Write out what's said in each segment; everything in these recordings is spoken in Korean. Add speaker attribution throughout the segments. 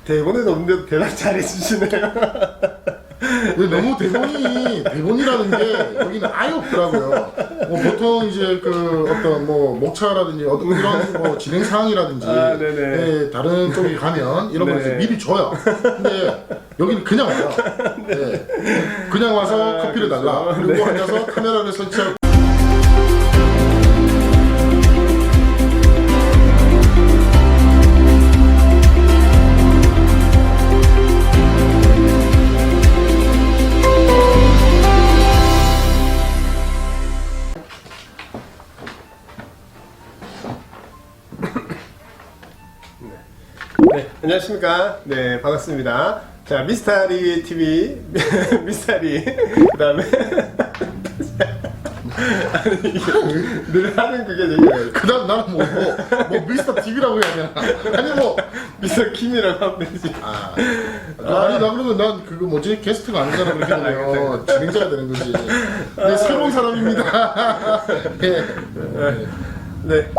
Speaker 1: 대본에도 없는데도 대답 잘해주시네요.
Speaker 2: 너무 대본이라는 게 여기는 아예 없더라고요. 뭐 보통 이제 그 어떤 뭐 목차라든지 어떤 이런 뭐 진행 사항이라든지 예, 다른 쪽에 가면 이런 걸 이제 미리 줘요. 근데 여기는 그냥 와요. 예, 그냥 와서 커피를 달라. 그리고 앉아서 카메라를 설치하고.
Speaker 1: 네, 안녕하십니까. 네, 반갑습니다. 자, 미스터리 TV, 미스터리, 그 다음에, 아니, 이게 늘 하는 그게 되게,
Speaker 2: 그 다음 나는 뭐 미스터 TV라고 해야 되나? 아니 뭐
Speaker 1: 미스터 킴이라고 하면 되지.
Speaker 2: 아니 나 그러면 난 그거 뭐지 게스트가 아니잖아 그렇게 되면 진행자가 되는 거지. 네, 새로운 사람입니다. 네.
Speaker 1: 네.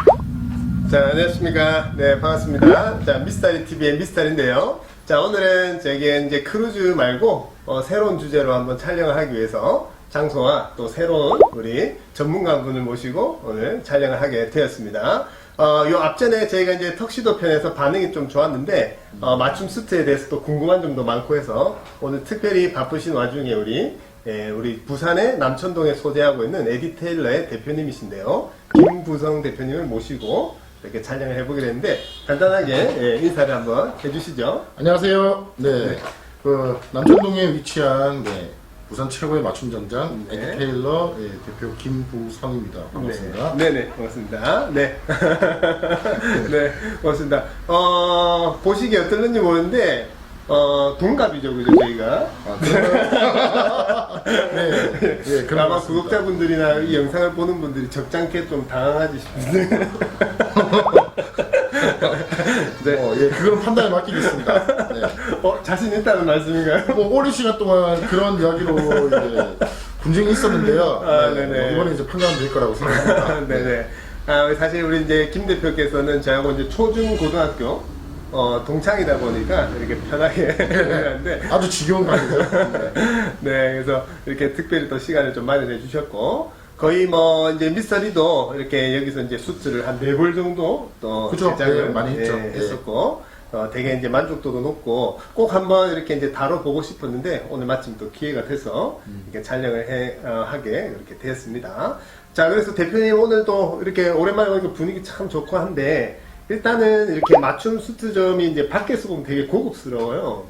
Speaker 1: 자, 안녕하십니까. 네, 반갑습니다. 자, 미스터리 TV의 미스터리인데요. 자, 오늘은 저기 이제 크루즈 말고 새로운 주제로 한번 촬영을 하기 위해서 장소와 또 새로운 우리 전문가 분을 모시고 오늘 촬영을 하게 되었습니다. 요 앞전에 저희가 이제 턱시도 편에서 반응이 좀 좋았는데 맞춤 수트에 대해서 또 궁금한 점도 많고 해서 오늘 특별히 바쁘신 와중에 우리 부산의 남천동에 소재하고 있는 에디테일러의 대표님이신데요. 김부성 대표님을 모시고 이렇게 촬영을 해보게 됐는데 간단하게 인사를 한번 해주시죠.
Speaker 2: 안녕하세요. 네, 그 남천동에 위치한 부산 최고의 맞춤 정장 에디테일러 대표 김부성입니다. 반갑습니다.
Speaker 1: 네네, 반갑습니다. 네. 네, 반갑습니다. 보시기에 어떨는지 모르는데, 동갑이죠, 그죠, 저희가?
Speaker 2: 네, 그런
Speaker 1: 아마
Speaker 2: 것 같습니다.
Speaker 1: 구독자분들이나 이 영상을 보는 분들이 적잖게 좀 당황하지 싶은데.
Speaker 2: 네, 그건 판단에 맡기겠습니다. 네.
Speaker 1: 자신 있다는 말씀인가요?
Speaker 2: 뭐 오랜 시간 동안 그런 이야기로 이제 분쟁이 있었는데요.
Speaker 1: 네네.
Speaker 2: 이번에 이제 판단될 거라고 생각합니다.
Speaker 1: 네네. 사실 우리 이제 김 대표께서는 저하고 이제 초중 고등학교 동창이다 보니까 이렇게 편하게 하는데
Speaker 2: 아주 지겨운 관계죠.
Speaker 1: 네, 그래서 이렇게 특별히 또 시간을 좀 마련해 주셨고 거의 뭐 이제 미스터리도 이렇게 여기서 이제 수트를 한 4벌 정도 또
Speaker 2: 그죠.
Speaker 1: 제작을
Speaker 2: 많이 했죠.
Speaker 1: 했었고 되게 이제 만족도도 높고 꼭 한번 이렇게 이제 다뤄보고 싶었는데 오늘 마침 또 기회가 돼서 이렇게 촬영을 하게 이렇게 되었습니다. 자, 그래서 대표님 오늘도 이렇게 오랜만에 오니까 분위기 참 좋고 한데 일단은 이렇게 맞춤 수트점이 이제 밖에서 보면 되게 고급스러워요.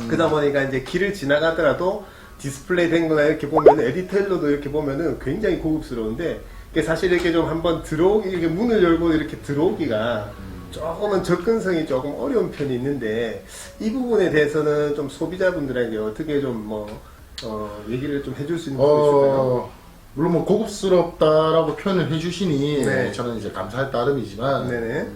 Speaker 1: 그러다 보니까 이제 길을 지나가더라도 디스플레이 된 거나 이렇게 보면 에디테일러도 이렇게 보면은 굉장히 고급스러운데 이게 사실 이렇게 좀 한번 이렇게 문을 열고 이렇게 들어오기가 조금은 접근성이 조금 어려운 편이 있는데 이 부분에 대해서는 좀 소비자분들에게 어떻게 좀 얘기를 좀 해줄 수 있는 부분이 있을까요?
Speaker 2: 물론 뭐 고급스럽다라고 표현을 해주시니
Speaker 1: 네.
Speaker 2: 저는 이제 감사할 따름이지만
Speaker 1: 네네.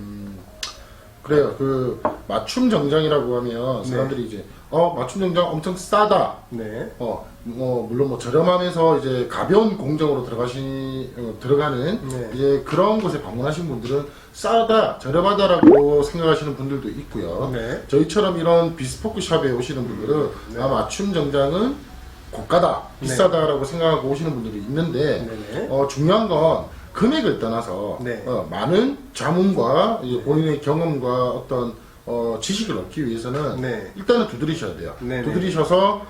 Speaker 2: 그래요. 그 맞춤 정장이라고 하면 사람들이 이제 맞춤 정장 엄청 싸다.
Speaker 1: 네.
Speaker 2: 물론 뭐 저렴하면서 이제 가벼운 공정으로 들어가는
Speaker 1: 네.
Speaker 2: 이제 그런 곳에 방문하신 분들은 싸다, 저렴하다라고 생각하시는 분들도 있고요.
Speaker 1: 네.
Speaker 2: 저희처럼 이런 비스포크 샵에 오시는 분들은 맞춤 정장은 고가다, 비싸다라고 생각하고 오시는 분들이 있는데 중요한 건 금액을 떠나서 많은 자문과 이제 본인의 경험과 어떤 지식을 얻기 위해서는 일단은 두드리셔야 돼요. 두드리셔서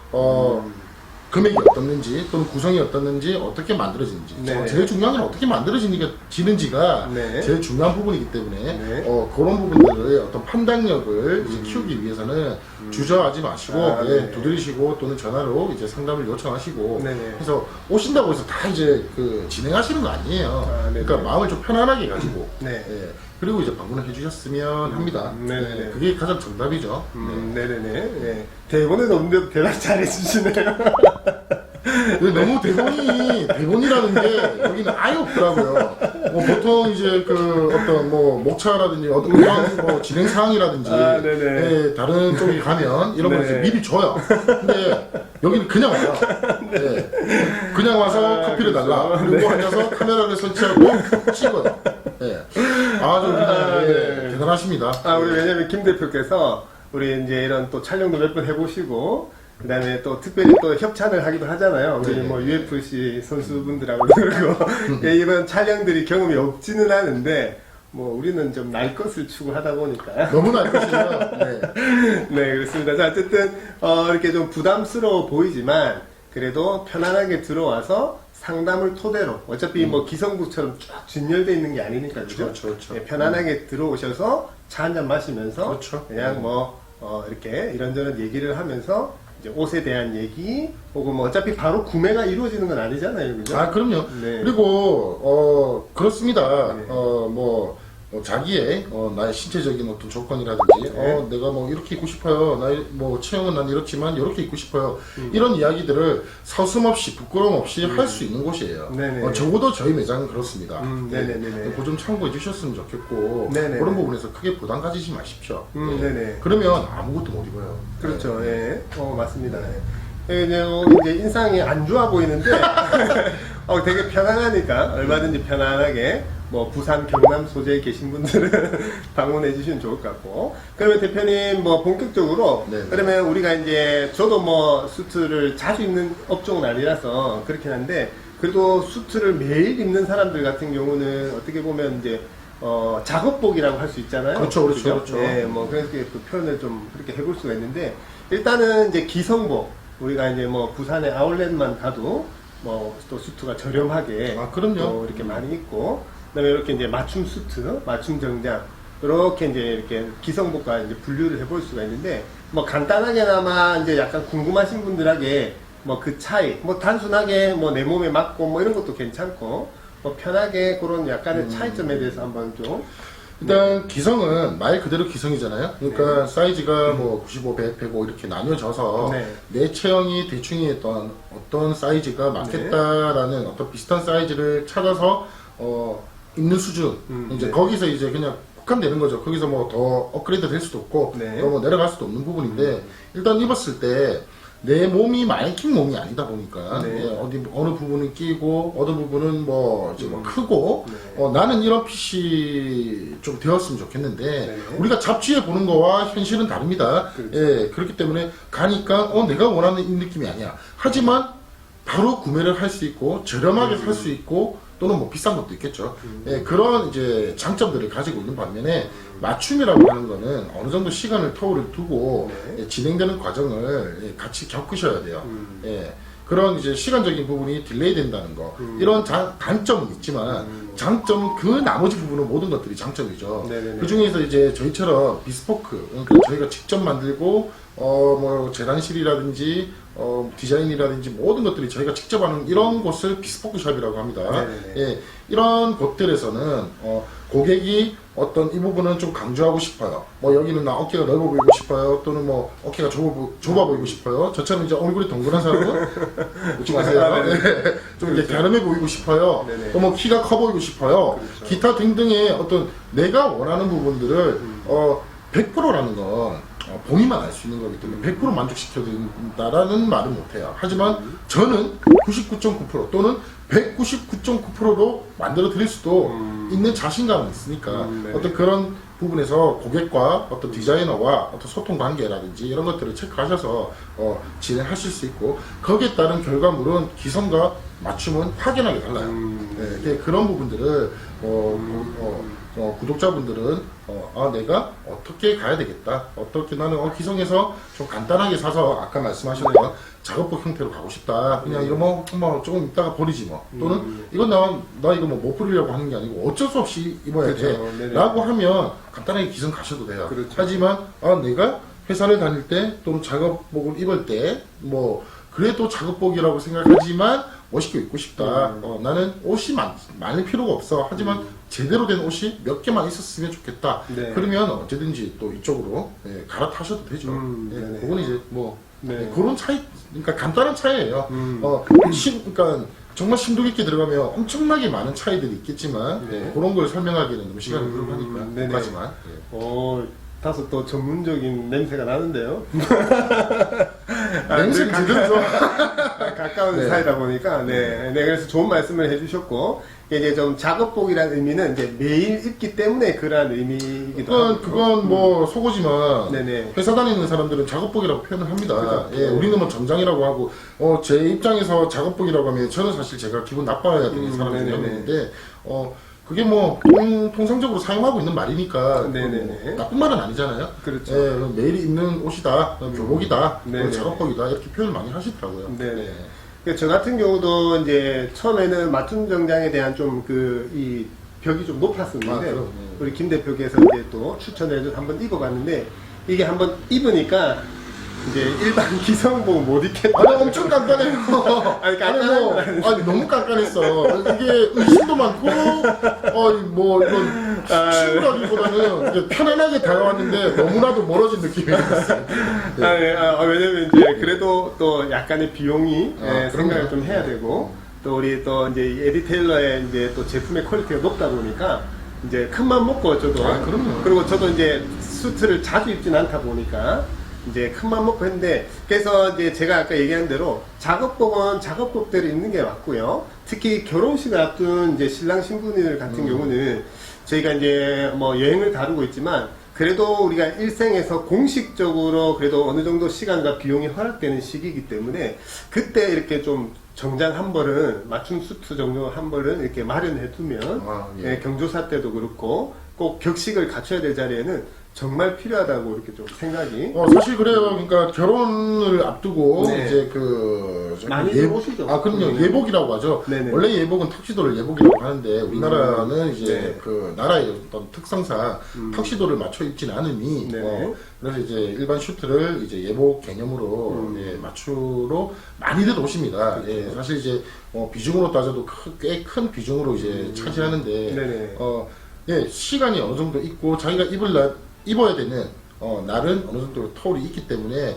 Speaker 2: 금액이 어떻는지 또는 구성이 어떻는지 어떻게 만들어지는지 제일 중요한 건 어떻게 만들어지는지가 제일 중요한 부분이기 때문에 그런 부분들의 어떤 판단력을 이제 키우기 위해서는 주저하지 마시고 두드리시고 또는 전화로 이제 상담을 요청하시고 해서 오신다고 해서 다 이제 그 진행하시는 거 아니에요. 그러니까 마음을 좀 편안하게 가지고 그리고 이제 방문을 해주셨으면 합니다. 그게 가장 정답이죠.
Speaker 1: 네네네. 대본에도 없는데도 대답 잘해주시네요.
Speaker 2: 너무 대본이라는 게 여기는 아예 없더라고요. 뭐 보통 이제 그 어떤 뭐 목차라든지 어떤 이런 뭐 진행 사항이라든지 다른 쪽에 가면 이런 걸 이제 미리 줘요. 근데 여기는 그냥 와요. 그냥 와서 커피를 달라. 그리고 앉아서 카메라를 설치하고 찍어요. 아주 그냥 대단하십니다.
Speaker 1: 우리 왜냐면 김 대표께서 우리 이제 이런 또 촬영도 몇 번 해보시고, 그 다음에 또 특별히 또 협찬을 하기도 하잖아요. 우리 뭐 UFC 선수분들하고 그러고, 이런 촬영들이 경험이 없지는 않은데, 뭐 우리는 좀 날 것을 추구하다 보니까
Speaker 2: 너무 날 것이요. 네.
Speaker 1: 네, 그렇습니다. 자, 어쨌든 이렇게 좀 부담스러워 보이지만 그래도 편안하게 들어와서 상담을 토대로 어차피 뭐 기성부처럼 쫙 진열되어 있는 게 아니니까 그죠?
Speaker 2: 그렇죠.
Speaker 1: 네, 편안하게 들어오셔서 차 한 잔 마시면서
Speaker 2: 그렇죠.
Speaker 1: 그냥 뭐 이렇게 이런저런 얘기를 하면서 이제 옷에 대한 얘기 혹은 뭐 어차피 바로 구매가 이루어지는 건 아니잖아요, 그죠?
Speaker 2: 아, 그럼요.
Speaker 1: 네.
Speaker 2: 그리고 그렇습니다.
Speaker 1: 네.
Speaker 2: 자기의 나의 신체적인 어떤 조건이라든지
Speaker 1: 네.
Speaker 2: 내가 뭐 이렇게 입고 싶어요. 나의 뭐 체형은 난 이렇지만 이렇게 입고 싶어요. 이런 이야기들을 서슴없이 부끄러움 없이 할 수 있는 곳이에요.
Speaker 1: 네네.
Speaker 2: 적어도 저희 매장은 그렇습니다.
Speaker 1: 네네네네.
Speaker 2: 그거 좀 참고해 주셨으면 좋겠고
Speaker 1: 네네네.
Speaker 2: 그런 부분에서 크게 부담 가지지 마십시오.
Speaker 1: 네네.
Speaker 2: 그러면 아무것도 못 입어요.
Speaker 1: 그렇죠. 예. 맞습니다. 예. 이제 인상이 안 좋아 보이는데 되게 편안하니까 얼마든지 편안하게 뭐 부산, 경남 소재에 계신 분들은 방문해 주시면 좋을 것 같고. 그러면 대표님 뭐 본격적으로
Speaker 2: 네.
Speaker 1: 그러면 우리가 이제 저도 뭐 수트를 자주 입는 업종은 아니라서 그렇긴 한데 그래도 수트를 매일 입는 사람들 같은 경우는 어떻게 보면 이제 작업복이라고 할 수 있잖아요.
Speaker 2: 그렇죠.
Speaker 1: 그죠?
Speaker 2: 그렇죠.
Speaker 1: 네, 뭐 그래서 그 표현을 좀 그렇게 해볼 수가 있는데 일단은 이제 기성복 우리가 이제 뭐 부산의 아울렛만 가도 뭐 또 수트가 저렴하게
Speaker 2: 그럼요.
Speaker 1: 또 이렇게 많이 있고 그다음에 이렇게 이제 맞춤 수트, 맞춤 정장 이렇게 이제 이렇게 기성복과 이제 분류를 해볼 수가 있는데 뭐 간단하게나마 이제 약간 궁금하신 분들에게 뭐 그 차이, 뭐 단순하게 뭐 내 몸에 맞고 뭐 이런 것도 괜찮고 뭐 편하게 그런 약간의 차이점에 대해서 한번 좀
Speaker 2: 일단 기성은 말 그대로 기성이잖아요. 그러니까 사이즈가 뭐 95, 100, 105 이렇게 나뉘어져서
Speaker 1: 네.
Speaker 2: 내 체형이 대충이 어떤 사이즈가 맞겠다라는 어떤 비슷한 사이즈를 찾아서 입는 수준. 이제
Speaker 1: 네.
Speaker 2: 거기서 이제 그냥 국한되는 거죠. 거기서 뭐 더 업그레이드 될 수도 없고
Speaker 1: 네.
Speaker 2: 또 뭐 내려갈 수도 없는 부분인데 일단 입었을 때 내 몸이 마네킹 몸이 아니다 보니까
Speaker 1: 네.
Speaker 2: 어느 부분은 끼고 어느 부분은 뭐 이제 뭐 크고
Speaker 1: 네.
Speaker 2: 나는 이런 핏이 좀 되었으면 좋겠는데
Speaker 1: 네.
Speaker 2: 우리가 잡지에 보는 거와 현실은 다릅니다.
Speaker 1: 그렇죠.
Speaker 2: 예, 그렇기 때문에 가니까 내가 원하는 이 느낌이 아니야. 하지만 바로 구매를 할 수 있고 저렴하게 살 수 있고 또는 뭐 비싼 것도 있겠죠. 예, 그런 이제 장점들을 가지고 있는 반면에 맞춤이라고 하는 거는 어느 정도 시간을 터울을 두고
Speaker 1: 네.
Speaker 2: 예, 진행되는 과정을 같이 겪으셔야 돼요. 예, 그런 이제 시간적인 부분이 딜레이 된다는 거 이런 단점은 있지만 장점은 그 나머지 부분은 모든 것들이 장점이죠.
Speaker 1: 네네네.
Speaker 2: 그 중에서 이제 저희처럼 비스포크 그러니까 저희가 직접 만들고 뭐 재단실이라든지 디자인이라든지 모든 것들이 저희가 직접 하는 이런 곳을 비스포크 샵이라고 합니다.
Speaker 1: 네네네.
Speaker 2: 예, 이런 곳들에서는 고객이 어떤 이 부분은 좀 강조하고 싶어요. 뭐 여기는 나 어깨가 넓어 보이고 싶어요. 또는 뭐 어깨가 좁아 보이고 싶어요. 저처럼 이제 얼굴이 동그란 사람은 웃지 마세요. 네. 좀 이렇게 갸름해 보이고 싶어요.
Speaker 1: 네네.
Speaker 2: 또 뭐 키가 커 보이고 싶어요.
Speaker 1: 그렇죠.
Speaker 2: 기타 등등의 어떤 내가 원하는 부분들을 100%라는 건 본인만 알 수 있는 거기 때문에 100% 만족시켜드린다라는 말은 못해요. 하지만 저는 99.9% 또는 199.9%도 만들어 드릴 수도 있는 자신감은 있으니까
Speaker 1: 네.
Speaker 2: 어떤 그런 부분에서 고객과 어떤 디자이너와 어떤 소통 관계라든지 이런 것들을 체크하셔서 진행하실 수 있고 거기에 따른 결과물은 기성과 맞춤은 확연하게 달라요. 네, 그런 부분들을 구독자분들은 내가 어떻게 가야 되겠다. 어떻게 나는 기성에서 좀 간단하게 사서 아까 말씀하셨던 작업복 형태로 가고 싶다. 그냥 이런 뭐 조금 이따가 버리지 뭐. 또는 이건 나 이거 뭐 못 버리려고 하는 게 아니고 어쩔 수 없이 입어야
Speaker 1: 그렇죠.
Speaker 2: 돼.
Speaker 1: 네네.
Speaker 2: 라고 하면 간단하게 기성 가셔도 돼요.
Speaker 1: 그렇죠.
Speaker 2: 하지만 내가 회사를 다닐 때 또는 작업복을 입을 때 뭐 그래도 작업복이라고 생각하지만 멋있게 입고 싶다. 나는 옷이 많을 필요가 없어. 하지만 제대로 된 옷이 몇 개만 있었으면 좋겠다.
Speaker 1: 네.
Speaker 2: 그러면 언제든지 또 이쪽으로 갈아타셔도 되죠.
Speaker 1: 네네.
Speaker 2: 그건 이제 뭐
Speaker 1: 네.
Speaker 2: 그런 차이, 그러니까 간단한 차이예요. 그러니까 정말 심도 깊게 들어가면 엄청나게 많은 차이들이 있겠지만
Speaker 1: 네.
Speaker 2: 그런 걸 설명하기는 너무 시간이 부족하니까
Speaker 1: 네네.
Speaker 2: 여기까지만.
Speaker 1: 다소 또 전문적인 냄새가 나는데요.
Speaker 2: 냄새 제대로 좋아.
Speaker 1: 가까운
Speaker 2: 네.
Speaker 1: 사이다 보니까, 네. 네, 그래서 좋은 말씀을 해주셨고, 이제 좀 작업복이라는 의미는 이제 매일 입기 때문에 그러한 의미이기도 하고.
Speaker 2: 그건 뭐 속어지만
Speaker 1: 네네.
Speaker 2: 회사 다니는 사람들은 작업복이라고 표현을 합니다.
Speaker 1: 그죠.
Speaker 2: 예, 우리는 뭐 정장이라고 하고, 제 입장에서 작업복이라고 하면 저는 사실 제가 기분 나빠야 되는 사람이었는데, 그게 뭐 통상적으로 사용하고 있는 말이니까
Speaker 1: 네네네.
Speaker 2: 나쁜 말은 아니잖아요.
Speaker 1: 그렇죠.
Speaker 2: 예, 매일 입는 옷이다, 교복이다,
Speaker 1: 네네.
Speaker 2: 작업복이다 이렇게 표현 많이 하시더라고요.
Speaker 1: 네네. 저 같은 경우도 이제 처음에는 맞춤 정장에 대한 좀 이 벽이 좀 높았었는데
Speaker 2: 그럼요.
Speaker 1: 우리 김 대표께서 이제 또 추천해줘서 한번 입어봤는데 이게 한번 입으니까 이제 일반 기성복 못 입겠다.
Speaker 2: 아니 엄청 깐깐해요.
Speaker 1: 아니, 깐깐한 건
Speaker 2: 아니 너무 깐깐했어. 이게 의심도 많고, 뭐 이건 친구라기보다는 이제 편안하게 다가왔는데 너무나도 멀어진 느낌이 들었어요.
Speaker 1: 왜냐면 이제 그래도 또 약간의 비용이 생각을
Speaker 2: 그럼요.
Speaker 1: 좀 해야 되고 또 우리 또 이제 에디 테일러의 이제 또 제품의 퀄리티가 높다 보니까 이제 큰맘 먹고 저도
Speaker 2: 그럼요.
Speaker 1: 그리고 저도 이제 수트를 자주 입진 않다 보니까 이제 큰맘 먹고 했는데 그래서 이제 제가 아까 얘기한 대로 작업복은 작업복대로 입는 게 맞고요. 특히 결혼식을 앞둔 이제 신랑 신부님들 같은 경우는 저희가 이제 뭐 여행을 다루고 있지만 그래도 우리가 일생에서 공식적으로 그래도 어느 정도 시간과 비용이 허락되는 시기이기 때문에 그때 이렇게 좀 정장 한 벌은 맞춤 수트 정도 한 벌은 이렇게 마련해 두면
Speaker 2: 예.
Speaker 1: 경조사 때도 그렇고 꼭 격식을 갖춰야 될 자리에는 정말 필요하다고 이렇게 좀 생각이.
Speaker 2: 사실 그래요. 그러니까 결혼을 앞두고
Speaker 1: 네.
Speaker 2: 이제
Speaker 1: 많이 들어오시죠.
Speaker 2: 그럼요.
Speaker 1: 네.
Speaker 2: 예복이라고 하죠.
Speaker 1: 네네.
Speaker 2: 원래 예복은 턱시도를 예복이라고 하는데 우리나라는 이제
Speaker 1: 네.
Speaker 2: 그 나라의 어떤 특성상 턱시도를 맞춰 입진 않으니
Speaker 1: 네네.
Speaker 2: 그래서 이제 일반 슈트를 이제 예복 개념으로 맞추러 많이들 오십니다.
Speaker 1: 그렇죠.
Speaker 2: 예, 사실 이제 비중으로 따져도 꽤 큰 비중으로 이제 차지하는데
Speaker 1: 네네.
Speaker 2: 예, 시간이 어느 정도 있고 자기가 입어야 되는 날은 어느 정도 터울이 있기 때문에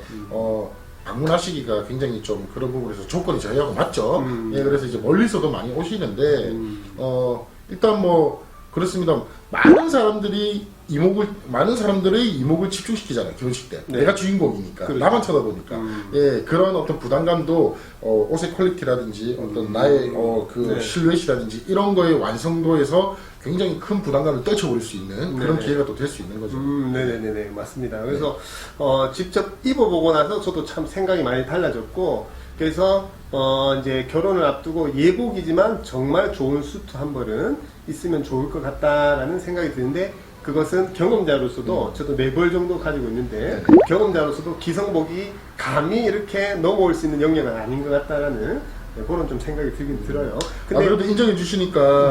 Speaker 2: 방문하시기가 굉장히 좀 그런 부분에서 조건이 저희하고 맞죠. 예, 그래서 이제 멀리서도 많이 오시는데 일단 뭐 그렇습니다. 많은 사람들의 이목을 집중시키잖아요. 결혼식 때.
Speaker 1: 네.
Speaker 2: 내가 주인공이니까.
Speaker 1: 그렇죠.
Speaker 2: 나만 쳐다보니까. 예, 그런 어떤 부담감도 옷의 퀄리티라든지 어떤 나의
Speaker 1: 네.
Speaker 2: 실루엣이라든지 이런 거의 완성도에서 굉장히 큰 부담감을 떨쳐버릴 수 있는 그런
Speaker 1: 네네.
Speaker 2: 기회가 또 될 수 있는 거죠.
Speaker 1: 네네네, 맞습니다. 그래서, 직접 입어보고 나서 저도 참 생각이 많이 달라졌고, 그래서, 이제 결혼을 앞두고 예복이지만 정말 좋은 수트 한 벌은 있으면 좋을 것 같다라는 생각이 드는데, 그것은 경험자로서도 저도 4벌 정도 가지고 있는데, 경험자로서도 기성복이 감히 이렇게 넘어올 수 있는 영역은 아닌 것 같다라는 그런 좀 생각이 들긴 들어요. 근데
Speaker 2: 그래도 인정해 주시니까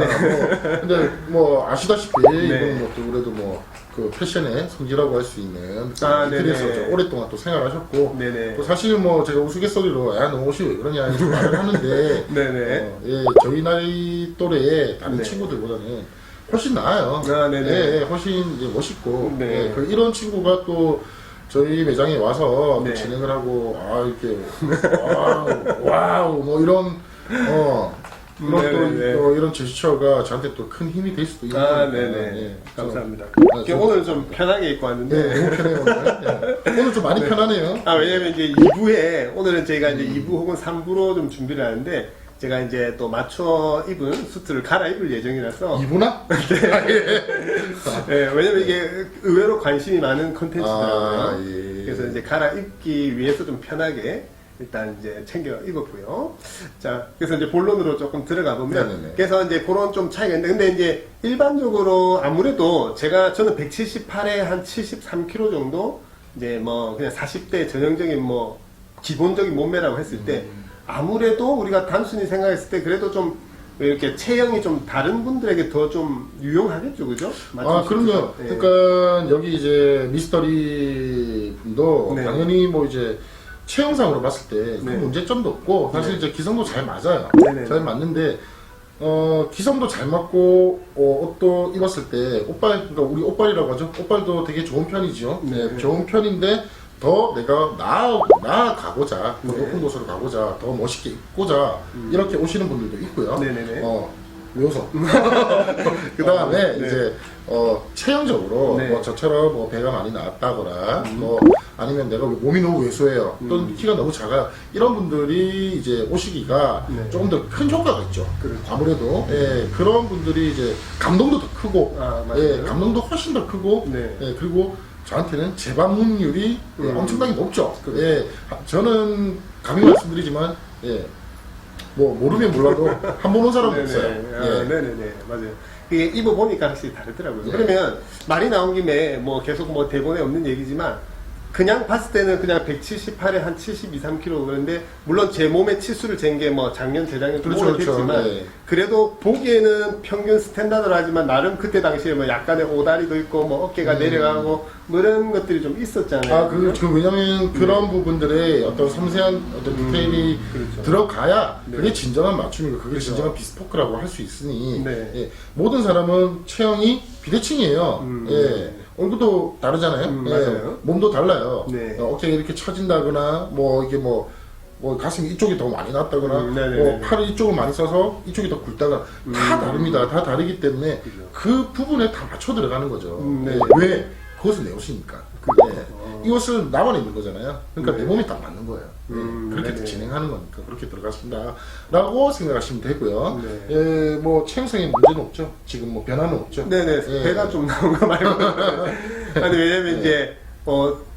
Speaker 2: 근데 뭐 아시다시피
Speaker 1: 네.
Speaker 2: 이건 뭐 또 그래도 뭐 그 패션의 성지라고 할 수 있는 이태리에서
Speaker 1: 네네.
Speaker 2: 좀 오랫동안 또 생활하셨고
Speaker 1: 네네.
Speaker 2: 또 사실 뭐 제가 우스갯소리로 야 너 옷이 왜 그러냐 이렇게 말을 하는데
Speaker 1: 네네.
Speaker 2: 예, 저희 나이 또래의 다른
Speaker 1: 네.
Speaker 2: 친구들보다는 훨씬 나아요.
Speaker 1: 네네.
Speaker 2: 예, 훨씬 이제 멋있고
Speaker 1: 네.
Speaker 2: 예, 이런 친구가 또 저희 매장에 와서
Speaker 1: 네.
Speaker 2: 또 진행을 하고 이렇게 와우 뭐 이런
Speaker 1: 네네네.
Speaker 2: 또 이런 제스처가 저한테 또 큰 힘이 될 수도 있는 거니까.
Speaker 1: 네네.
Speaker 2: 예,
Speaker 1: 감사합니다.
Speaker 2: 저-
Speaker 1: 오늘 좀 편하게 입고 왔는데.
Speaker 2: 네, 너무 편해요 오늘. 예. 오늘 좀 많이 편하네요.
Speaker 1: 왜냐면 이제 2부에, 오늘은 저희가 이제 2부 혹은 3부로 좀 준비를 하는데, 제가 이제 또 맞춰 입은 수트를 갈아입을 예정이라서.
Speaker 2: 이구나?
Speaker 1: 네, 왜냐면 이게 의외로 관심이 많은 컨텐츠더라고요.
Speaker 2: 예.
Speaker 1: 그래서 이제 갈아입기 위해서 좀 편하게 일단 이제 챙겨 입었고요. 자, 그래서 이제 본론으로 조금 들어가 보면,
Speaker 2: 네네네.
Speaker 1: 그래서 이제 그런 좀 차이가 있는데, 근데 이제 일반적으로 아무래도 저는 178에 한 73kg 정도, 이제 뭐 그냥 40대 전형적인 뭐 기본적인 몸매라고 했을 때, 아무래도 우리가 단순히 생각했을 때 그래도 좀 이렇게 체형이 좀 다른 분들에게 더 좀 유용하겠죠, 그죠?
Speaker 2: 그럼요.
Speaker 1: 네.
Speaker 2: 그러니까 여기 이제 미스터리 분도
Speaker 1: 네.
Speaker 2: 당연히 뭐 이제 체형상으로 봤을 때 큰
Speaker 1: 네.
Speaker 2: 문제점도 없고 사실
Speaker 1: 네.
Speaker 2: 이제 기성도 잘 맞아요.
Speaker 1: 네네.
Speaker 2: 잘 맞는데 기성도 잘 맞고 옷도 입었을 때 그러니까 우리 옷발이라고 하죠. 옷발도 되게 좋은 편이죠.
Speaker 1: 네.
Speaker 2: 좋은 편인데 더 내가 나아가고자 더
Speaker 1: 네.
Speaker 2: 높은 곳으로 가고자 더 멋있게 입고자 이렇게 오시는 분들도 있고요.
Speaker 1: 네네네.
Speaker 2: 왜 웃어? 그 다음에
Speaker 1: 네.
Speaker 2: 이제 체형적으로
Speaker 1: 네.
Speaker 2: 뭐 저처럼 뭐 배가 많이 나왔다거나 뭐 아니면 내가 몸이 너무 왜소해요. 또는 키가 너무 작아요. 이런 분들이 이제 오시기가
Speaker 1: 네.
Speaker 2: 조금 더 큰 효과가 있죠.
Speaker 1: 그렇죠.
Speaker 2: 아무래도 예, 그런 분들이 이제 감동도 더 크고
Speaker 1: 맞아요.
Speaker 2: 예, 감동도 훨씬 더 크고
Speaker 1: 네.
Speaker 2: 예, 그리고 저한테는 재방문율이 예, 엄청나게 높죠. 예, 저는 감히 말씀드리지만 예, 뭐 모르면 몰라도 한 번 온 사람은 없어요. 예.
Speaker 1: 네네네, 맞아요. 이게 입어보니까 확실히 다르더라고요.
Speaker 2: 네.
Speaker 1: 그러면 말이 나온 김에 뭐 계속 뭐 대본에 없는 얘기지만 그냥 봤을 때는 그냥 178에 한 72, 3kg 그런데 물론 제 몸의 치수를 잰 게 뭐 작년, 재작년 좀
Speaker 2: 그렇죠,
Speaker 1: 오래됐지만
Speaker 2: 그렇죠. 네.
Speaker 1: 그래도 보기에는 평균 스탠다드로 하지만 나름 그때 당시에 뭐 약간의 오다리도 있고 뭐 어깨가 내려가고 뭐 이런 것들이 좀 있었잖아요.
Speaker 2: 왜냐면 그런 부분들의 어떤 섬세한 어떤 디테일이
Speaker 1: 그렇죠.
Speaker 2: 들어가야
Speaker 1: 네.
Speaker 2: 그게 진정한 맞춤이고 그게
Speaker 1: 그렇죠.
Speaker 2: 진정한 비스포크라고 할 수 있으니
Speaker 1: 네.
Speaker 2: 예, 모든 사람은 체형이 비대칭이에요. 예, 얼굴도 다르잖아요. 예,
Speaker 1: 맞아요.
Speaker 2: 몸도 달라요.
Speaker 1: 네.
Speaker 2: 어깨가 이렇게 처진다거나 뭐 이게 뭐 가슴이 이쪽이 더 많이 났다거나 뭐 팔이 이쪽을 많이 써서 이쪽이 더 굵다거나 다 다릅니다. 다 다르기 때문에
Speaker 1: 그죠.
Speaker 2: 그 부분에 다 맞춰 들어가는 거죠.
Speaker 1: 네.
Speaker 2: 예, 왜? 그것은 내 옷이니까.
Speaker 1: 그죠.
Speaker 2: 이 옷을 나만 입는 거잖아요. 그러니까 내 몸에 딱 맞는 거예요. 그렇게
Speaker 1: 네네.
Speaker 2: 진행하는 거니까 그렇게 들어가신다라고 생각하시면 되고요.
Speaker 1: 네.
Speaker 2: 예, 뭐 체형성에 문제는 없죠. 지금 뭐 변화는 없죠.
Speaker 1: 네네,
Speaker 2: 예.
Speaker 1: 배가 좀 나온 거 말고. 아니, 왜냐면 이제,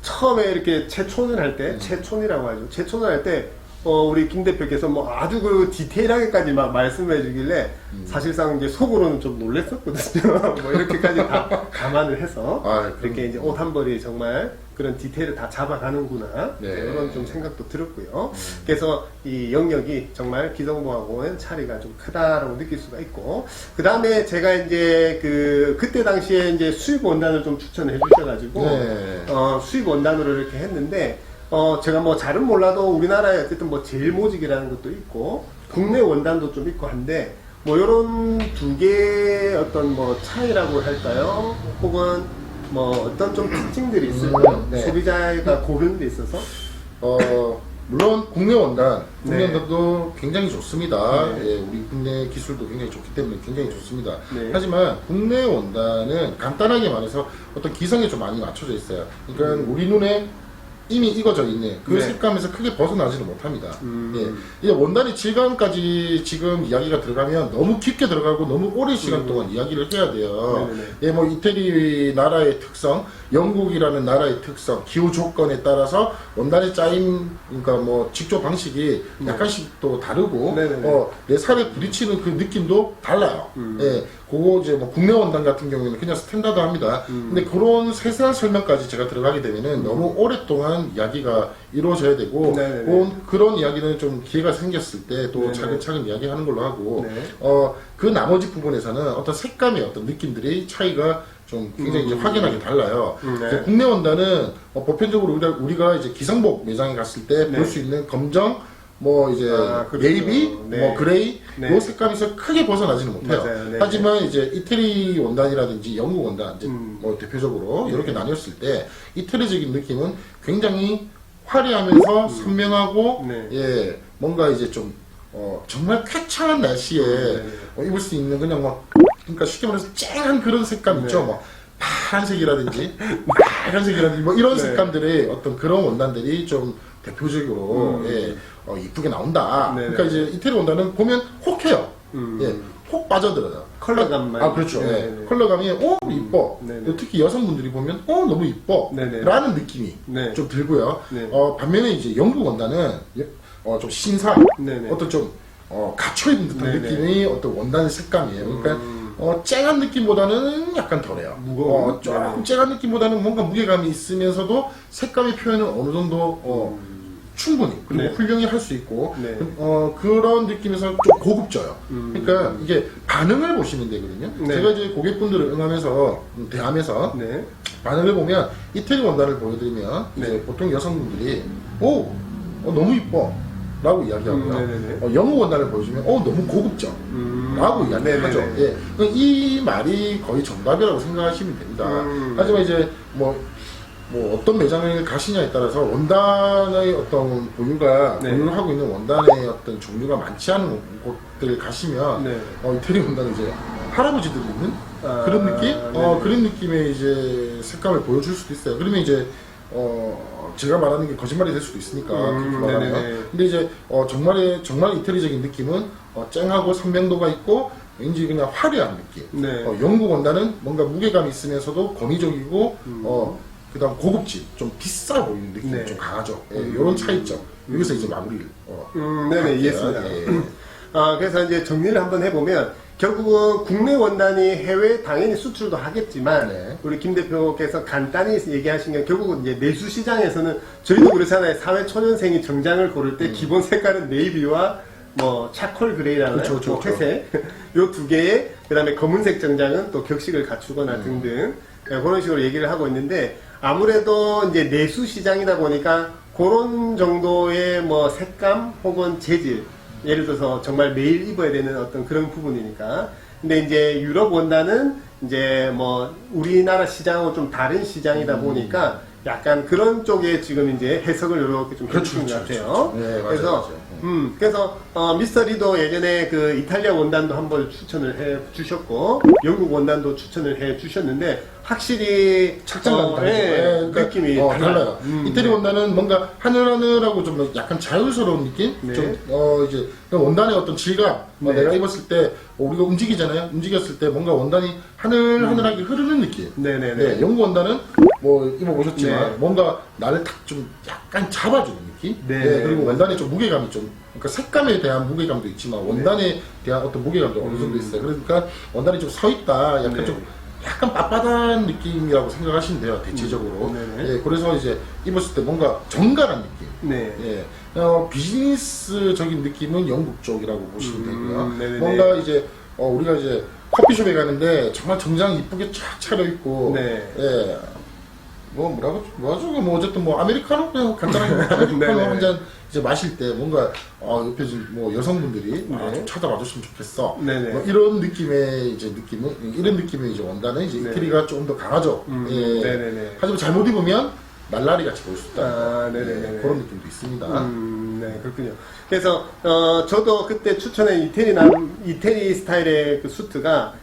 Speaker 1: 처음에 이렇게 체촌을 할 때, 체촌이라고 하죠. 체촌을 할 때, 우리 김 대표께서 뭐 아주 그 디테일하게까지 막 말씀해 주길래, 사실상 이제 속으로는 좀 놀랬었거든요. 뭐 이렇게까지 다 감안을 해서, 이렇게 이제 옷 한 벌이 정말 그런 디테일을 다 잡아가는구나.
Speaker 2: 네.
Speaker 1: 이런 좀 생각도 들었고요. 그래서 이 영역이 정말 기성복하고는 차이가 좀 크다라고 느낄 수가 있고, 그 다음에 제가 이제 그때 당시에 이제 수입 원단을 좀 추천해 주셔가지고,
Speaker 2: 네.
Speaker 1: 수입 원단으로 이렇게 했는데, 제가 뭐 잘은 몰라도 우리나라에 어쨌든 뭐 제일모직이라는 것도 있고, 국내 원단도 좀 있고 한데, 뭐 요런 두 개의 어떤 뭐 차이라고 할까요? 혹은 뭐 어떤 좀 특징들이 있을까요?
Speaker 2: 네.
Speaker 1: 소비자가 고르는 데 있어서?
Speaker 2: 물론 국내 원단, 국내
Speaker 1: 네.
Speaker 2: 원단도 굉장히 좋습니다.
Speaker 1: 네.
Speaker 2: 예, 우리 국내 기술도 굉장히 좋기 때문에 굉장히 좋습니다.
Speaker 1: 네.
Speaker 2: 하지만 국내 원단은 간단하게 말해서 어떤 기성에 좀 많이 맞춰져 있어요. 그러니까 우리 눈에 이미 익어져 있는 그
Speaker 1: 네.
Speaker 2: 색감에서 크게 벗어나지는 못합니다. 예. 이제 원단의 질감까지 지금 이야기가 들어가면 너무 깊게 들어가고 너무 오랜 시간 동안 이야기를 해야 돼요.
Speaker 1: 네네네.
Speaker 2: 예, 뭐 이태리 나라의 특성, 영국이라는 나라의 특성, 기후 조건에 따라서 원단의 짜임, 그러니까 뭐 직조 방식이 약간씩 또 다르고,
Speaker 1: 네네네.
Speaker 2: 내 살에 부딪히는 그 느낌도 달라요. 예, 그거 이제 뭐 국내 원단 같은 경우에는 그냥 스탠다드합니다. 근데 그런 세세한 설명까지 제가 들어가게 되면은 너무 오랫동안 이야기가 이루어져야 되고,
Speaker 1: 네네네.
Speaker 2: 그런 이야기는 좀 기회가 생겼을 때 또
Speaker 1: 네네.
Speaker 2: 차근차근 이야기하는 걸로 하고,
Speaker 1: 네.
Speaker 2: 그 나머지 부분에서는 어떤 색감의 어떤 느낌들이 차이가 좀 굉장히 이제 확연하게 달라요.
Speaker 1: 네.
Speaker 2: 이제 국내 원단은 보편적으로 우리가 이제 기성복 매장에 갔을 때
Speaker 1: 네.
Speaker 2: 볼 수 있는 검정, 뭐 이제
Speaker 1: 그렇죠.
Speaker 2: 네이비,
Speaker 1: 네.
Speaker 2: 뭐 그레이,
Speaker 1: 네.
Speaker 2: 요 색감에서 크게 벗어나지는 못해요.
Speaker 1: 맞아요. 네.
Speaker 2: 하지만 이제 이태리 원단이라든지 영국 원단, 이제 뭐 대표적으로
Speaker 1: 네.
Speaker 2: 이렇게 나뉘었을 때 이태리적인 느낌은 굉장히 화려하면서 선명하고,
Speaker 1: 네.
Speaker 2: 예, 뭔가 이제 좀 정말 쾌창한 날씨에 입을 수 있는 그냥 막, 그러니까 쉽게 말해서 쨍한 그런 색감
Speaker 1: 네.
Speaker 2: 있죠. 뭐 파란색이라든지 빨간색이라든지 뭐 이런
Speaker 1: 네.
Speaker 2: 색감들의 어떤 그런 원단들이 좀 대표적으로 예, 이쁘게 나온다.
Speaker 1: 네.
Speaker 2: 그러니까 이제 이태리 원단은 보면 혹해요. 예, 혹 빠져들어요.
Speaker 1: 컬러감만.
Speaker 2: 그렇죠.
Speaker 1: 네,
Speaker 2: 예.
Speaker 1: 네.
Speaker 2: 컬러감이 이뻐.
Speaker 1: 네, 네.
Speaker 2: 특히 여성분들이 보면 너무 이뻐.
Speaker 1: 네, 네.
Speaker 2: 라는 느낌이
Speaker 1: 네.
Speaker 2: 좀 들고요.
Speaker 1: 네.
Speaker 2: 반면에 이제 영국 원단은 좀 신사,
Speaker 1: 네, 네.
Speaker 2: 어떤 좀 갇혀있는 듯한
Speaker 1: 네, 네.
Speaker 2: 느낌의 어떤 원단의 색감이에요. 그러니까 쨍한 느낌보다는 약간 덜해요.
Speaker 1: 무거운?
Speaker 2: 조금 쨍한 느낌보다는 뭔가 무게감이 있으면서도 색감의 표현은 어느 정도 충분히 그리고
Speaker 1: 네.
Speaker 2: 훌륭히 할 수 있고
Speaker 1: 네.
Speaker 2: 그런 느낌에서 좀 고급져요. 그러니까 이게 반응을 보시면 되거든요.
Speaker 1: 네.
Speaker 2: 제가 이제 고객분들을 응하면서 대하면서
Speaker 1: 네.
Speaker 2: 반응을 보면 이태리 원단을 보여드리면
Speaker 1: 네.
Speaker 2: 이제 보통 여성분들이 너무 이뻐 라고 이야기하고요.
Speaker 1: 네네네.
Speaker 2: 영국 원단을 보여주면 너무 고급져 라고 이야기를 하죠.
Speaker 1: 네네네.
Speaker 2: 예. 이 말이 거의 정답이라고 생각하시면 됩니다. 하지만 이제 뭐 어떤 매장을 가시냐에 따라서 원단의 어떤 보유를 하고 있는 원단의 어떤 종류가 많지 않은 곳들 가시면
Speaker 1: 네.
Speaker 2: 이태리 원단은 이제 할아버지들이 입는 그런 느낌? 그런 느낌의 이제 색감을 보여줄 수도 있어요. 그러면 이제 제가 말하는 게 거짓말이 될 수도 있으니까 그렇게 말하면. 근데 이제 정말 이태리적인 느낌은 쨍하고 선명도가 있고 왠지 그냥 화려한 느낌.
Speaker 1: 네.
Speaker 2: 영국 원단은 뭔가 무게감이 있으면서도 권위적이고 그다음 고급진, 좀 비싸 보이는 느낌이
Speaker 1: 네.
Speaker 2: 좀 강하죠. 이런 차이점. 여기서 이제 마무리를.
Speaker 1: 네네, 이해했습니다. 그래서 이제 정리를 한번 해보면, 결국은 국내 원단이 해외 당연히 수출도 하겠지만,
Speaker 2: 네.
Speaker 1: 우리 김 대표께서 간단히 얘기하신 게 결국은 이제 내수 시장에서는 저희도 그렇잖아요. 사회 초년생이 정장을 고를 때 기본 색깔은 네이비와 뭐 차콜 그레이라는
Speaker 2: 그쵸.
Speaker 1: 회색 요 두 개에 그다음에 검은색 정장은 또 격식을 갖추거나 등등 그런 식으로 얘기를 하고 있는데 아무래도 이제 내수 시장이다 보니까 그런 정도의 뭐 색감 혹은 재질 예를 들어서 정말 매일 입어야 되는 어떤 그런 부분이니까 근데 이제 유럽 원단은 이제 뭐 우리나라 시장하고 좀 다른 시장이다 보니까 약간 그런 쪽에 지금 이제 해석을 이렇게 좀 해주신 것 같아요.
Speaker 2: 네, 맞아요,
Speaker 1: 그래서
Speaker 2: 맞아요.
Speaker 1: 그래서 미스터 리도 예전에 그 이탈리아 원단도 한번 추천을 해 주셨고 영국 원단도 추천을 해 주셨는데 확실히
Speaker 2: 착장감이 다르죠.
Speaker 1: 그러니까 느낌이
Speaker 2: 달라요. 이태리 원단은 뭔가 하늘하늘하고 좀 약간 자유스러운 느낌?
Speaker 1: 네.
Speaker 2: 좀 이제 원단의 어떤 질감,
Speaker 1: 네.
Speaker 2: 내가 입었을 때 우리가 움직이잖아요. 움직였을 때 뭔가 원단이 하늘하늘하게 흐르는 느낌.
Speaker 1: 네네네.
Speaker 2: 네, 영국 원단은 뭐 입어보셨지만
Speaker 1: 네.
Speaker 2: 뭔가 나를 딱 좀 약간 잡아주는 느낌.
Speaker 1: 네.
Speaker 2: 그리고 원단의 좀 무게감이 좀 그러니까 색감에 대한 무게감도 있지만 원단에 대한 어떤 무게감도 어느 정도 있어요. 그러니까 원단이 좀 서 있다. 약간
Speaker 1: 네.
Speaker 2: 좀 약간 빳빳한 느낌이라고 생각하시면 돼요, 대체적으로.
Speaker 1: 네네.
Speaker 2: 예, 그래서 이제 입었을 때 뭔가 정갈한 느낌.
Speaker 1: 네.
Speaker 2: 예, 비즈니스적인 느낌은 영국 쪽이라고 보시면 되고요.
Speaker 1: 네네네.
Speaker 2: 뭔가 이제 우리가 이제 커피숍에 가는데 정말 정장 이쁘게 쫙 차려입고,
Speaker 1: 네.
Speaker 2: 예, 뭐하죠? 뭐 어쨌든 뭐 아메리카노 그냥 간단하게 아메리카노
Speaker 1: 네네.
Speaker 2: 한 잔 이제 마실 때 뭔가 옆에 뭐 여성분들이
Speaker 1: 네.
Speaker 2: 좀 찾아봐줬으면 좋겠어.
Speaker 1: 네네.
Speaker 2: 뭐 이런 느낌의 이런 느낌의 이제 원단은 이제
Speaker 1: 네.
Speaker 2: 이태리가 조금 더 강하죠. 예.
Speaker 1: 네네네.
Speaker 2: 하지만 잘못 입으면 날라리 같이 보일 수 있다.
Speaker 1: 네네네.
Speaker 2: 그런 느낌도 있습니다.
Speaker 1: 네, 그렇군요. 그래서, 저도 그때 추천한 이태리 스타일의 그 수트가,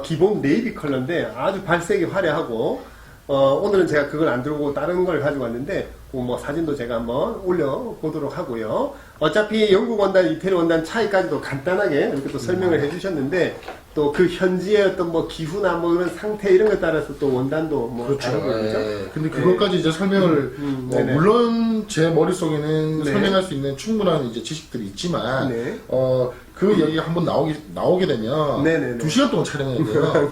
Speaker 1: 기본 네이비 컬러인데 아주 발색이 화려하고, 오늘은 제가 그걸 안 들고 다른 걸 가지고 왔는데, 뭐 사진도 제가 한번 올려보도록 하고요. 어차피 영국 원단, 이태리 원단 차이까지도 간단하게 이렇게 또 설명을 해주셨는데, 또 그 현지의 어떤 뭐 기후나 뭐 이런 상태 이런 것에 따라서 또 원단도 뭐
Speaker 2: 그렇죠.
Speaker 1: 다른 거죠.
Speaker 2: 예. 근데 그것까지 이제 설명을
Speaker 1: 네네.
Speaker 2: 물론 제 머릿속에는
Speaker 1: 네.
Speaker 2: 설명할 수 있는 충분한 이제 지식들이 있지만
Speaker 1: 네.
Speaker 2: 그 얘기가 한번 나오게 되면
Speaker 1: 네네네.
Speaker 2: 2시간 동안 촬영해야 돼요.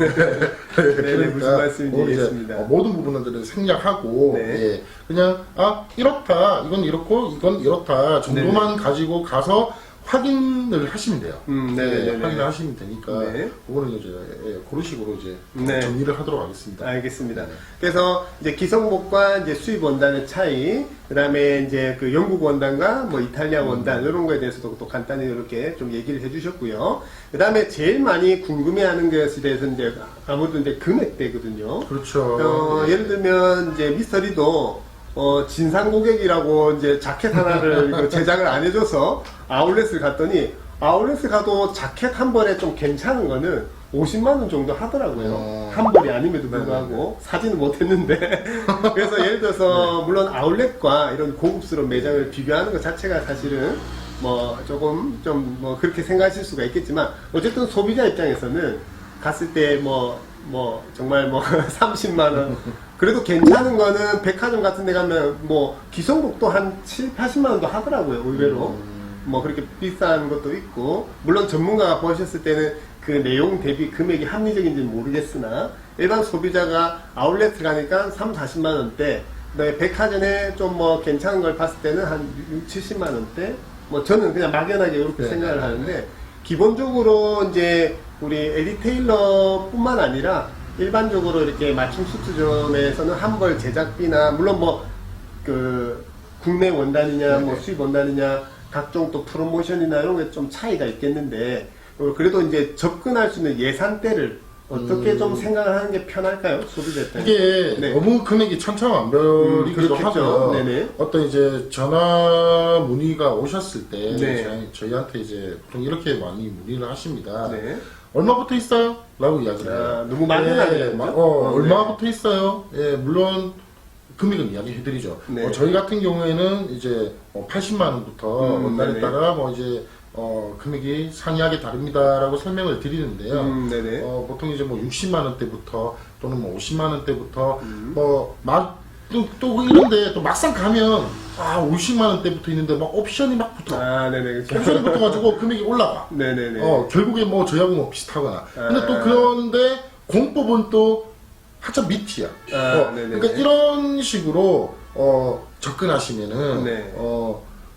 Speaker 1: 네네, 무슨 말씀인지
Speaker 2: 오늘 이제
Speaker 1: 이해했습니다.
Speaker 2: 모든 부분들을 생략하고
Speaker 1: 네.
Speaker 2: 예, 그냥 이렇다 이건 이렇고 이건 이렇다 정도만 가지고 가서 확인을 하시면 돼요.
Speaker 1: 네네네.
Speaker 2: 확인을 하시면 되니까
Speaker 1: 네.
Speaker 2: 그거는 이제 그런 식으로 이제
Speaker 1: 네.
Speaker 2: 정리를 하도록 하겠습니다.
Speaker 1: 알겠습니다. 그래서 이제 기성복과 이제 수입 원단의 차이, 그 다음에 이제 그 영국 원단과 뭐 이탈리아 원단, 이런 거에 대해서도 또 간단히 이렇게 좀 얘기를 해 주셨고요. 그 다음에 제일 많이 궁금해하는 것에 대해서 이제 아무래도 이제 금액대거든요.
Speaker 2: 그렇죠.
Speaker 1: 예를 들면 이제 미스터리도 진상 고객이라고 이제 자켓 하나를 이거 제작을 안 해줘서 아울렛을 갔더니 아울렛을 가도 자켓 한 벌에 좀 괜찮은 거는 50만 원 정도 하더라고요. 한 벌이 아님에도 불구하고 사진은 못했는데 그래서 예를 들어서 물론 아울렛과 이런 고급스러운 매장을 비교하는 것 자체가 사실은 뭐 조금 좀 뭐 그렇게 생각하실 수가 있겠지만 어쨌든 소비자 입장에서는 갔을 때 뭐 정말 뭐 30만 원 그래도 괜찮은 거는 백화점 같은 데 가면 뭐 기성복도 한 7, 80만 원도 하더라고요. 의외로 뭐 그렇게 비싼 것도 있고 물론 전문가가 보셨을 때는 그 내용 대비 금액이 합리적인지는 모르겠으나 일반 소비자가 아울렛 가니까 3, 40만 원대 그다음에 백화점에 좀 뭐 괜찮은 걸 봤을 때는 한 6, 70만 원대 뭐 저는 그냥 막연하게 이렇게 생각을 하는데 기본적으로 이제 우리 에디 테일러뿐만 아니라 일반적으로 이렇게 맞춤 수트점에서는 한 벌 제작비나 물론 뭐 그 국내 원단이냐 뭐 수입 원단이냐 각종 또 프로모션이나 이런 게 좀 차이가 있겠는데 그래도 이제 접근할 수 있는 예산대를 어떻게 좀 생각을 하는 게 편할까요? 소비자 때.
Speaker 2: 이게
Speaker 1: 네.
Speaker 2: 너무 금액이 천차만별이기도
Speaker 1: 그렇겠죠.
Speaker 2: 하고요.
Speaker 1: 네네.
Speaker 2: 어떤 이제 전화 문의가 오셨을 때
Speaker 1: 네.
Speaker 2: 저희한테 이제 보통 이렇게 많이 문의를 하십니다.
Speaker 1: 네.
Speaker 2: 얼마부터 있어요? 라고 이야기를 해요.
Speaker 1: 너무 막연하게.
Speaker 2: 얼마부터 있어요? 예, 물론 금액은 이야기해드리죠.
Speaker 1: 네.
Speaker 2: 저희 같은 경우에는 이제 80만 원부터 원단에
Speaker 1: 네네.
Speaker 2: 따라 뭐 이제 금액이 상이하게 다릅니다라고 설명을 드리는데요.
Speaker 1: 네네.
Speaker 2: 보통 이제 뭐 60만 원대부터 또는 뭐 50만 원대부터 또 이런데 또 막상 가면 50만 원대부터 있는데 막 옵션이 막 붙어.
Speaker 1: 네네. 그렇죠.
Speaker 2: 옵션이 붙어가지고 금액이 올라가.
Speaker 1: 네네네.
Speaker 2: 결국에 뭐 저희하고 뭐 비슷하거나. 근데 또 그런데 공법은 또 한참 밑이야.
Speaker 1: 네네네.
Speaker 2: 그러니까 이런 식으로 접근하시면은
Speaker 1: 네.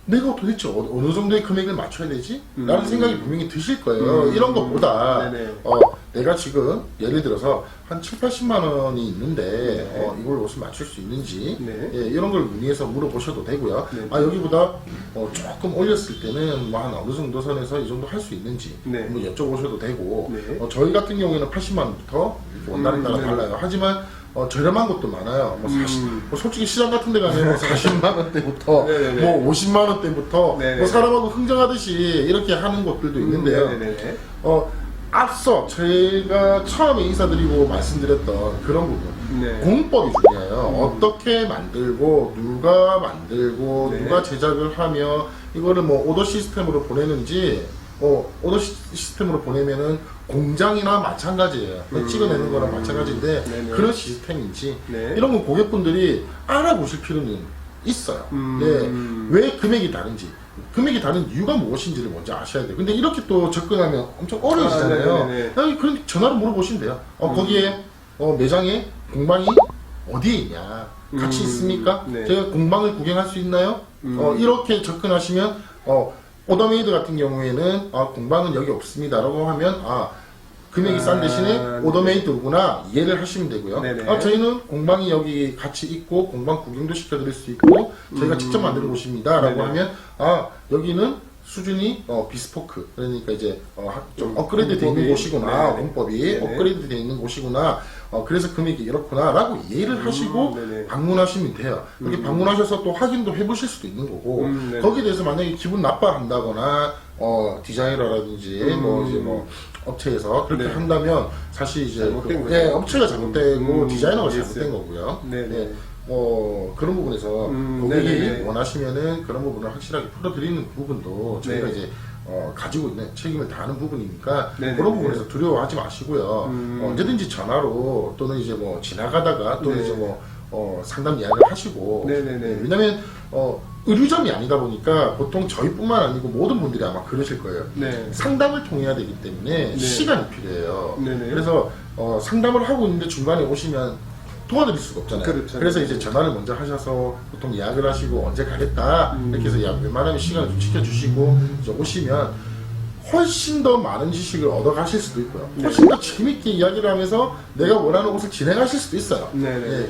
Speaker 2: 내가 도대체 어느 정도의 금액을 맞춰야 되지? 라는 생각이 분명히 드실 거예요. 이런 것보다 내가 지금 예를 들어서 한 7, 80만 원이 있는데 이걸 옷을 맞출 수 있는지 이런 걸 문의해서 물어보셔도 되고요. 여기보다 조금 올렸을 때는 뭐 한 어느 정도 선에서 이 정도 할 수 있는지 한번 여쭤보셔도 되고 저희 같은 경우에는 80만 원부터 원단에 따라 달라요. 하지만 저렴한 것도 많아요. 뭐 솔직히 시장 같은 데 가면 뭐 40만 원대부터 뭐 50만 원대부터 뭐 사람하고 흥정하듯이 이렇게 하는 곳들도 있는데요. 앞서 제가 처음에 인사드리고 말씀드렸던 그런 부분 공법이 중요해요. 어떻게 만들고 누가 만들고 누가 제작을 하며 이거를 뭐 오더 시스템으로 보내는지 오더 시스템으로 보내면은 공장이나 마찬가지예요. 찍어내는 거랑 마찬가지인데 그런 시스템인지 이런 거 고객분들이 알아보실 필요는 있어요. 왜 금액이 다른지 금액이 다른 이유가 무엇인지를 먼저 아셔야 돼요. 근데 이렇게 또 접근하면 엄청 어려우시잖아요. 그럼 전화로 물어보시면 돼요. 거기에 매장에 공방이 어디에 있냐 같이 있습니까? 제가 공방을 구경할 수 있나요? 이렇게 접근하시면 오더메이드 같은 경우에는 공방은 여기 없습니다 라고 하면 금액이 싼 대신에 오더메이드구나 이해를 하시면 되고요. 저희는 공방이 여기 같이 있고 공방 구경도 시켜드릴 수 있고 저희가 직접 만드는 곳입니다 라고 하면 여기는 수준이 비스포크 그러니까 이제 좀 업그레이드 되어 있는 곳이구나 공법이 업그레이드 되어 있는 곳이구나 그래서 금액이 이렇구나 라고 이해를 하시고 방문하시면 돼요. 이렇게 방문하셔서 또 확인도 해보실 수도 있는 거고 거기에 대해서 만약에 기분 나빠한다거나 디자이너라든지 뭐 이제 뭐 업체에서 그렇게 한다면 사실 이제 업체가 잘못되고 디자이너가 잘못된 거고요. 그런 부분에서 고객이 원하시면은 그런 부분을 확실하게 풀어드리는 부분도 저희가 이제 가지고 있는 책임을 다하는 부분이니까 그런 부분에서 두려워하지 마시고요. 언제든지 전화로 또는 이제 뭐 지나가다가 또는 이제 뭐 상담 이야기를 하시고 왜냐면 의류점이 아니다 보니까 보통 저희뿐만 아니고 모든 분들이 아마 그러실 거예요. 상담을 통해야 되기 때문에 시간이 필요해요. 그래서 상담을 하고 있는데 중간에 오시면 도와드릴 수가 없잖아요. 그래서 이제 전화를 먼저 하셔서 보통 예약을 하시고 언제 가겠다 이렇게 해서 웬만하면 시간을 좀 지켜주시고 이제 오시면 훨씬 더 많은 지식을 얻어 가실 수도 있고요. 훨씬 더 재밌게 이야기를 하면서 내가 원하는 곳을 진행하실 수도 있어요.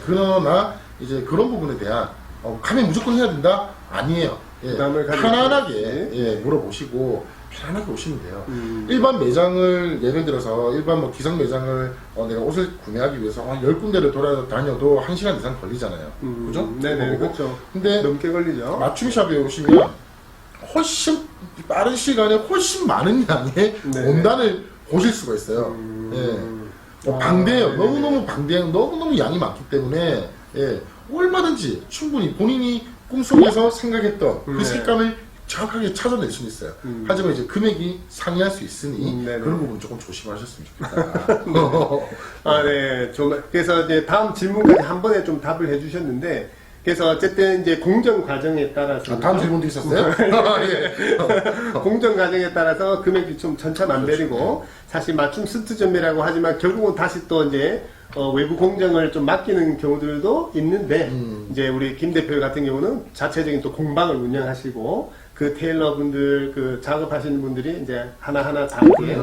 Speaker 2: 그러나 이제 그런 부분에 대한 가면 무조건 해야 된다? 아니에요. 편안하게 물어보시고 편안하게 오시면 돼요. 일반 매장을 예를 들어서 일반 뭐 기성 매장을 내가 옷을 구매하기 위해서 10군데를 돌아다녀도 1시간 이상 걸리잖아요. 그죠?
Speaker 1: 그렇죠.
Speaker 2: 근데
Speaker 1: 넘게 걸리죠.
Speaker 2: 맞춤샵에 오시면 훨씬 빠른 시간에 훨씬 많은 양의 원단을 보실 수가 있어요. 방대해요. 너무너무 방대해요. 너무너무 양이 많기 때문에 얼마든지 충분히 본인이 꿈속에서 생각했던 그 색감을 정확하게 찾아낼 수는 있어요. 하지만 이제 금액이 상회할 수 있으니 그런 부분 조금 조심하셨으면 좋겠다.
Speaker 1: 정말. 그래서 이제 다음 질문까지 한 번에 좀 답을 해주셨는데, 그래서 어쨌든 이제 공정 과정에 따라서
Speaker 2: 다음 질문도 있었어요?
Speaker 1: 공정 과정에 따라서 금액이 좀 천차만별이고 사실 맞춤 스트점이라고 하지만 결국은 다시 또 이제 외부 공정을 좀 맡기는 경우들도 있는데 이제 우리 김 대표 같은 경우는 자체적인 또 공방을 운영하시고 그 테일러분들 그 작업하시는 분들이 이제 하나하나 다르게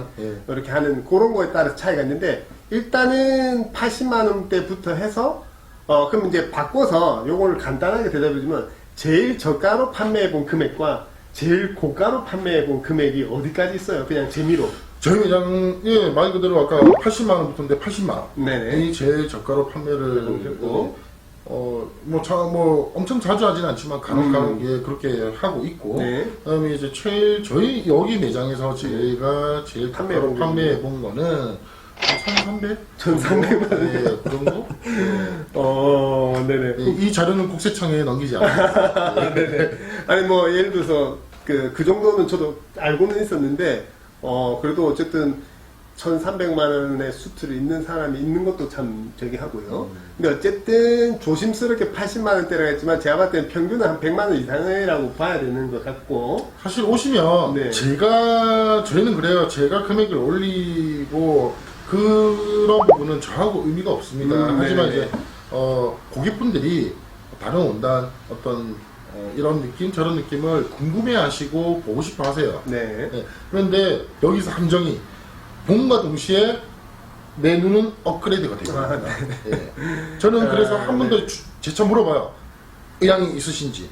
Speaker 1: 이렇게 하는 그런 거에 따라서 차이가 있는데 일단은 80만 원대부터 해서 그럼 이제 바꿔서 요거를 간단하게 대답해주면 제일 저가로 판매해본 금액과 제일 고가로 판매해본 금액이 어디까지 있어요? 그냥 재미로.
Speaker 2: 저희 매장, 말 그대로 아까 80만 원부터인데 80만 원. 이 제일 저가로 판매를 했고, 뭐 엄청 자주 하진 않지만 간혹 그렇게 하고 있고, 그다음에 이제 저희 여기 매장에서 제가 제일 저가로 판매해본 거는 1,300?
Speaker 1: 1,300만 원.
Speaker 2: 그 정도?
Speaker 1: 네네.
Speaker 2: 이 자료는 국세청에 넘기지 않습니다.
Speaker 1: 네네. 아니 뭐 예를 들어서 그 정도는 저도 알고는 있었는데 그래도 어쨌든 1,300만 원의 수트를 입는 사람이 있는 것도 참 되게 하고요. 근데 어쨌든 조심스럽게 80만 원대라고 했지만 제가 봤을 때는 평균은 한 100만 원 이상이라고 봐야 되는 것 같고.
Speaker 2: 사실 오시면
Speaker 1: 네.
Speaker 2: 저희는 그래요. 제가 금액을 올리고 그런 부분은 저하고 의미가 없습니다. 하지만
Speaker 1: 네네.
Speaker 2: 이제 고객분들이 다른 원단 어떤 이런 느낌 저런 느낌을 궁금해하시고 보고 싶어 하세요.
Speaker 1: 네.
Speaker 2: 네. 그런데 여기서 함정이 봄과 동시에 내 눈은 업그레이드가 되거든요. 예. 저는 그래서 한 번 더 재차 물어봐요. 의향이 있으신지.